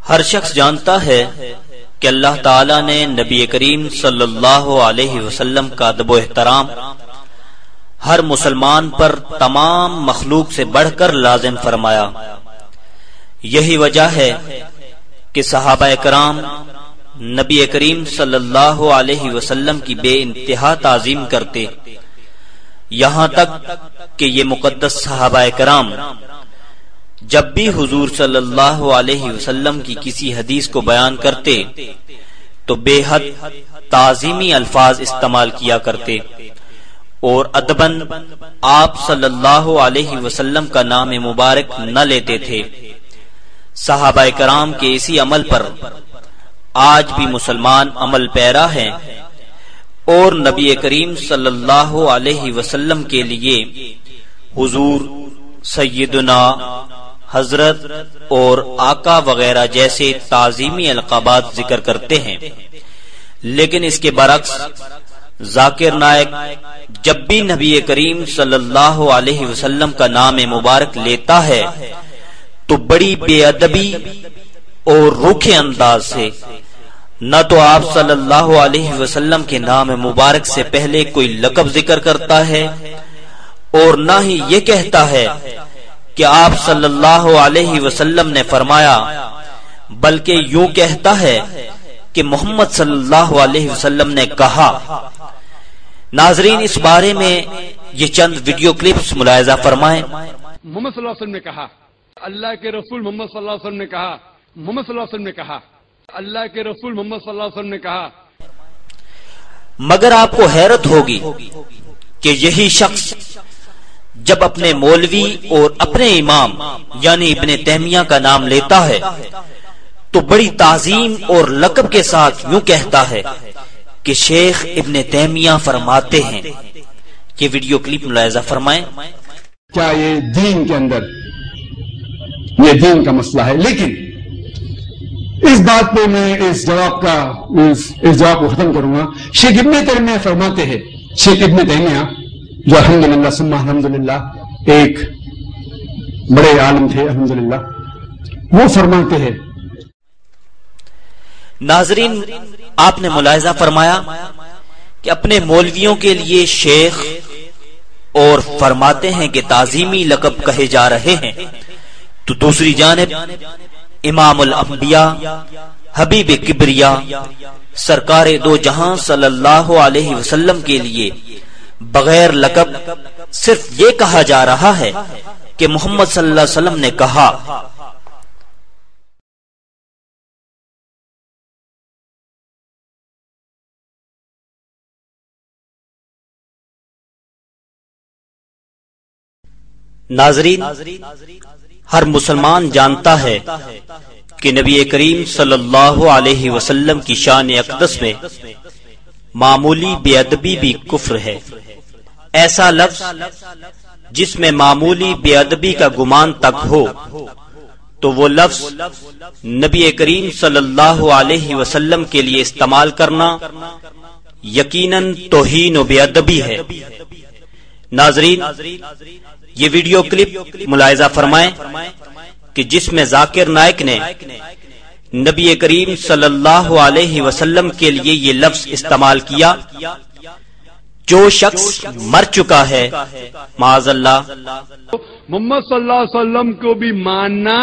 ہر شخص جانتا ہے کہ اللہ تعالیٰ نے نبی کریم صلی اللہ علیہ وسلم کا ادب و احترام ہر مسلمان پر تمام مخلوق سے بڑھ کر لازم فرمایا۔ یہی وجہ ہے کہ صحابہ کرام نبی کریم صلی اللہ علیہ وسلم کی بے انتہا تعظیم کرتے، یہاں تک کہ یہ مقدس صحابہ کرام جب بھی حضور صلی اللہ علیہ وسلم کی کسی حدیث کو بیان کرتے تو بے حد تعظیمی الفاظ استعمال کیا کرتے اور ادباً آپ صلی اللہ علیہ وسلم کا نام مبارک نہ لیتے تھے۔ صحابہ کرام کے اسی عمل پر آج بھی مسلمان عمل پیرا ہیں اور نبی کریم صلی اللہ علیہ وسلم کے لیے حضور، سیدنا، حضرت اور آقا وغیرہ جیسے تعظیمی القابات ذکر کرتے ہیں، لیکن اس کے برعکس ذاکر نائک جب بھی نبی کریم صلی اللہ علیہ وسلم کا نام مبارک لیتا ہے تو بڑی بے ادبی اور روکھے انداز سے نہ تو آپ صلی اللہ علیہ وسلم کے نام مبارک سے پہلے کوئی لقب ذکر کرتا ہے اور نہ ہی یہ کہتا ہے کہ آپ صلی اللہ علیہ وسلم نے فرمایا، بلکہ یوں کہتا ہے کہ محمد صلی اللہ علیہ وسلم نے کہا۔ ناظرین، اس بارے میں یہ چند ویڈیو کلپس ملاحظہ فرمائیں۔ محمد صلی اللہ علیہ وسلم نے کہا، اللہ کے رسول محمد صلی اللہ علیہ وسلم نے کہا، محمد صلی اللہ علیہ وسلم نے کہا، اللہ کے رسول محمد صلی اللہ علیہ وسلم نے کہا۔ مگر آپ کو حیرت ہوگی کہ یہی شخص جب اپنے مولوی اور اپنے امام یعنی ابن تیمیہ کا نام لیتا ہے تو بڑی تعظیم اور لقب کے ساتھ یوں کہتا ہے کہ شیخ ابن تیمیہ فرماتے ہیں۔ یہ ویڈیو کلپ ملاحظہ فرمائیں۔ کیا یہ دین کے اندر یہ دین کا مسئلہ ہے؟ لیکن اس بات پہ میں اس جواب کو ختم کروں گا۔ شیخ ابن تیمیہ فرماتے ہیں، شیخ ابن تیمیہ جو الحمدللہ ثم الحمدللہ ایک بڑے عالم تھے الحمدللہ، وہ فرماتے ہیں۔ ناظرین، آپ نے ملاحظہ فرمایا کہ اپنے مولویوں کے لیے شیخ اور فرماتے ہیں کہ تعظیمی لقب کہے جا رہے ہیں، تو دوسری جانب امام الانبیاء، حبیب کبریا، سرکار دو جہاں صلی اللہ علیہ وسلم کے لیے بغیر لقب صرف یہ کہا جا رہا ہے کہ محمد صلی اللہ علیہ وسلم نے کہا۔ ناظرین، ہر مسلمان جانتا ہے کہ نبی کریم صلی اللہ علیہ وسلم کی شان اقدس میں معمولی بے ادبی بھی کفر ہے۔ ایسا لفظ جس میں معمولی بے ادبی کا گمان تک ہو تو وہ لفظ نبی کریم صلی اللہ علیہ وسلم کے لیے استعمال کرنا یقیناً توہین و بے ادبی ہے۔ ناظرین، یہ ویڈیو کلپ ملاحظہ فرمائیں کہ جس میں ذاکر نائک نے نبی کریم صلی اللہ علیہ وسلم کے لیے یہ لفظ استعمال کیا۔ جو شخص مر چکا ہے معاذ اللہ، محمد صلی اللہ علیہ وسلم کو بھی ماننا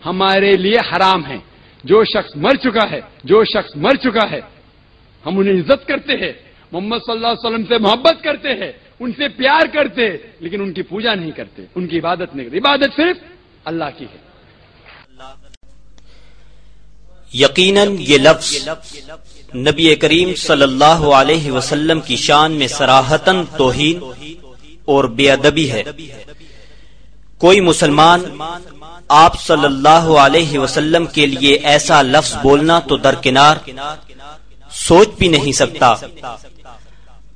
ہمارے لیے حرام ہے۔ جو شخص مر چکا ہے، جو شخص مر چکا ہے، ہم انہیں عزت کرتے ہیں، محمد صلی اللہ علیہ وسلم سے محبت کرتے ہیں، ان سے پیار کرتے، لیکن ان کی پوجا نہیں کرتے، ان کی عبادت نہیں کرتے۔ عبادت صرف اللہ کی ہے۔ یقیناً یہ لفظ نبی کریم صلی اللہ علیہ وسلم کی شان میں صراحتاً توہین اور بے ادبی ہے۔ کوئی مسلمان آپ صلی اللہ علیہ وسلم کے لیے ایسا لفظ بولنا تو درکنار سوچ بھی نہیں سکتا۔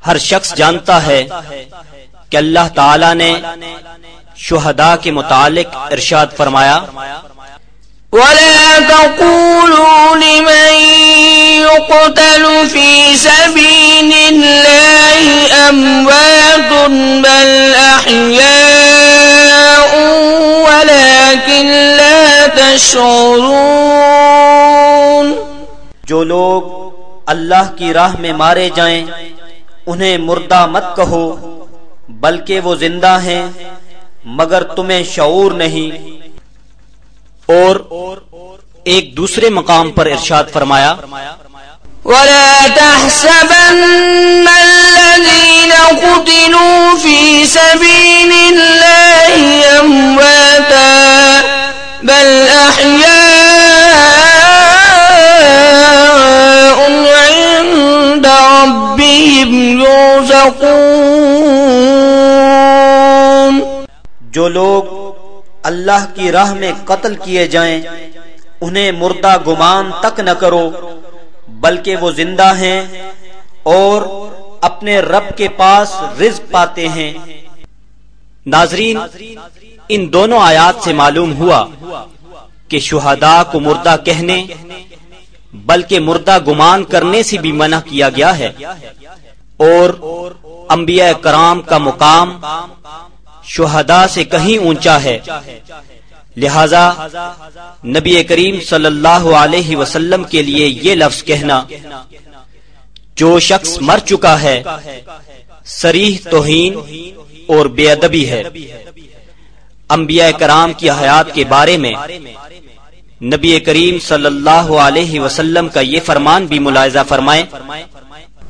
ہر شخص جانتا ہے کہ اللہ تعالی نے شہداء کے متعلق ارشاد فرمایا، وَلَا تَقُولُوا لِمَن يُقْتَلُ فِي سَبِيلِ اللَّهِ أَمْوَاتٌ بَلْ أَحْيَاءٌ وَلَكِنْ لَا تَشْعُرُونَ۔ جو لوگ اللہ کی راہ میں مارے جائیں انہیں مردہ مت کہو بلکہ وہ زندہ ہیں مگر تمہیں شعور نہیں۔ اور ایک دوسرے مقام پر ارشاد فرمایا وَلَا تَحْسَبَنَّ الَّذِينَ قُتِلُوا فِي سَبِيلِ اللَّهِ أَمْوَاتًا بَلْ أَحْيَاءٌ عِندَ رَبِّهِمْ يُرْزَقُونَ۔ جو لوگ اللہ کی راہ میں قتل کیے جائیں انہیں مردہ گمان تک نہ کرو بلکہ وہ زندہ ہیں اور اپنے رب کے پاس رزق پاتے ہیں۔ ناظرین، ان دونوں آیات سے معلوم ہوا کہ شہداء کو مردہ کہنے بلکہ مردہ گمان کرنے سے بھی منع کیا گیا ہے، اور انبیاء کرام کا مقام شہداء سے کہیں اونچا ہے، لہذا نبی کریم صلی اللہ علیہ وسلم کے لیے یہ لفظ کہنا جو شخص مر چکا ہے صریح توہین اور بے ادبی ہے۔ انبیاء کرام کی حیات کے بارے میں نبی کریم صلی اللہ علیہ وسلم کا یہ فرمان بھی ملاحظہ فرمائیں۔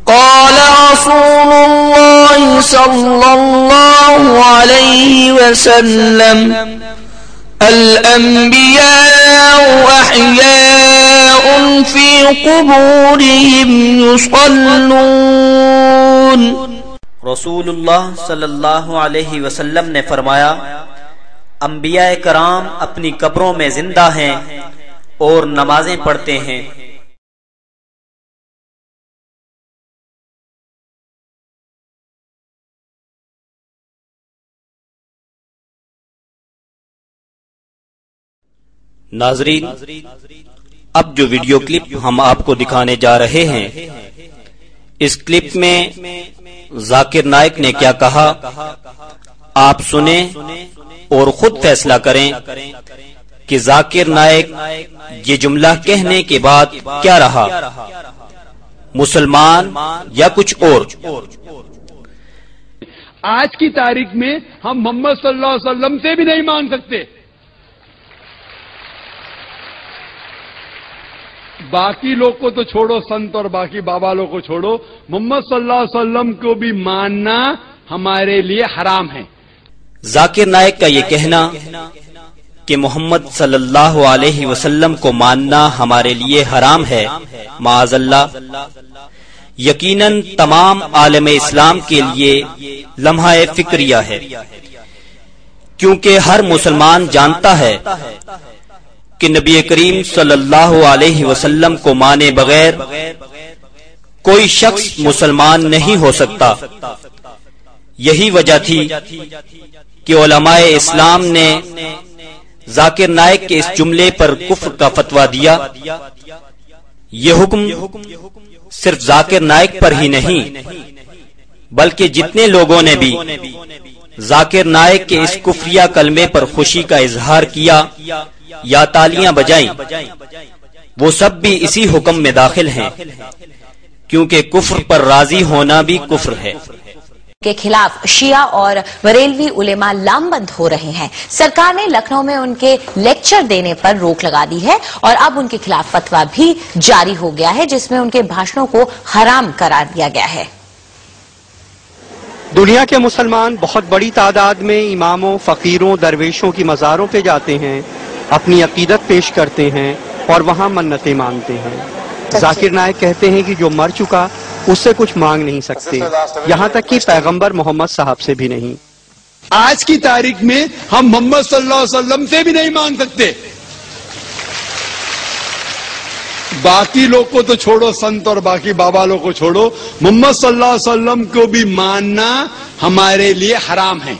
قال رسول الله صلى الله عليه وسلم الأنبياء أحياء في قبورهم يصلون۔ رسول اللہ صلی اللہ علیہ وسلم نے فرمایا انبیاء کرام اپنی قبروں میں زندہ ہیں اور نمازیں پڑھتے ہیں۔ ناظرین، اب جو ویڈیو کلپ ہم آپ کو دکھانے جا رہے ہیں، اس کلپ میں ذاکر نائک نے کیا کہا آپ سنیں اور خود فیصلہ کریں کہ ذاکر نائک یہ جملہ کہنے کے بعد کیا رہا، مسلمان یا کچھ اور۔ آج کی تاریخ میں ہم محمد صلی اللہ علیہ وسلم سے بھی نہیں مانگ سکتے، باقی لوگ کو تو چھوڑو، سنت اور باقی بابا لوگ کو چھوڑو، محمد صلی اللہ علیہ وسلم کو بھی ماننا ہمارے لیے حرام ہے۔ ذاکر نائک کا یہ کہنا کہ محمد صلی اللہ علیہ وسلم کو ماننا ہمارے لیے حرام ہے، معاذ اللہ، یقیناً تمام عالم اسلام کے لیے لمحہ فکریہ ہے، کیونکہ ہر مسلمان جانتا ہے کہ نبی کریم صلی اللہ علیہ وسلم کو مانے بغیر کوئی شخص مسلمان نہیں ہو سکتا۔ یہی وجہ تھی کہ علماء اسلام نے ذاکر نائک کے اس جملے پر کفر کا فتویٰ دیا۔ یہ حکم صرف ذاکر نائک پر ہی نہیں بلکہ جتنے لوگوں نے بھی ذاکر نائک کے اس کفریہ کلمے پر خوشی کا اظہار کیا یا تالیاں بجائیں، وہ سب بھی اسی حکم میں داخل ہیں، کیونکہ کفر پر راضی ہونا بھی کفر ہے۔ کے خلاف شیعہ اور بریلوی علماء لامبند ہو رہے ہیں۔ سرکار نے لکھنؤ میں ان کے لیکچر دینے پر روک لگا دی ہے اور اب ان کے خلاف فتویٰ بھی جاری ہو گیا ہے جس میں ان کے بھاشنوں کو حرام قرار دیا گیا ہے۔ دنیا کے مسلمان بہت بڑی تعداد میں اماموں، فقیروں، درویشوں کی مزاروں پہ جاتے ہیں، اپنی عقیدت پیش کرتے ہیں اور وہاں منتیں مانگتے ہیں۔ ذاکر نائک کہتے ہیں کہ جو مر چکا اس سے کچھ مانگ نہیں سکتے، یہاں تک کہ پیغمبر محمد صاحب سے بھی نہیں۔ آج کی تاریخ میں ہم محمد صلی اللہ علیہ وسلم سے بھی نہیں مانگ سکتے، باقی لوگ کو تو چھوڑو، سنت اور باقی بابا لوگ کو چھوڑو، محمد صلی اللہ علیہ وسلم کو بھی ماننا ہمارے لیے حرام ہے۔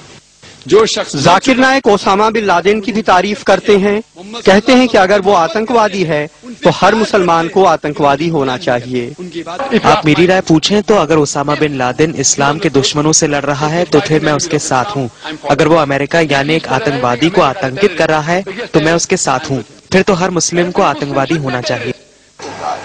جو شخص ذاکر نائک اسامہ بن لادن کی بھی تعریف کرتے ہیں، کہتے ہیں کہ اگر وہ آتنکوادی ہے تو ہر مسلمان کو آتنکوادی ہونا چاہیے۔ آپ میری رائے پوچھیں تو اگر اسامہ بن لادن اسلام کے دشمنوں سے لڑ رہا ہے تو پھر میں اس کے ساتھ ہوں، اگر وہ امریکہ یعنی ایک آتنکوادی کو آتنکت کر رہا ہے تو میں اس کے ساتھ ہوں، پھر تو ہر مسلم کو آتنکوادی ہونا چاہیے۔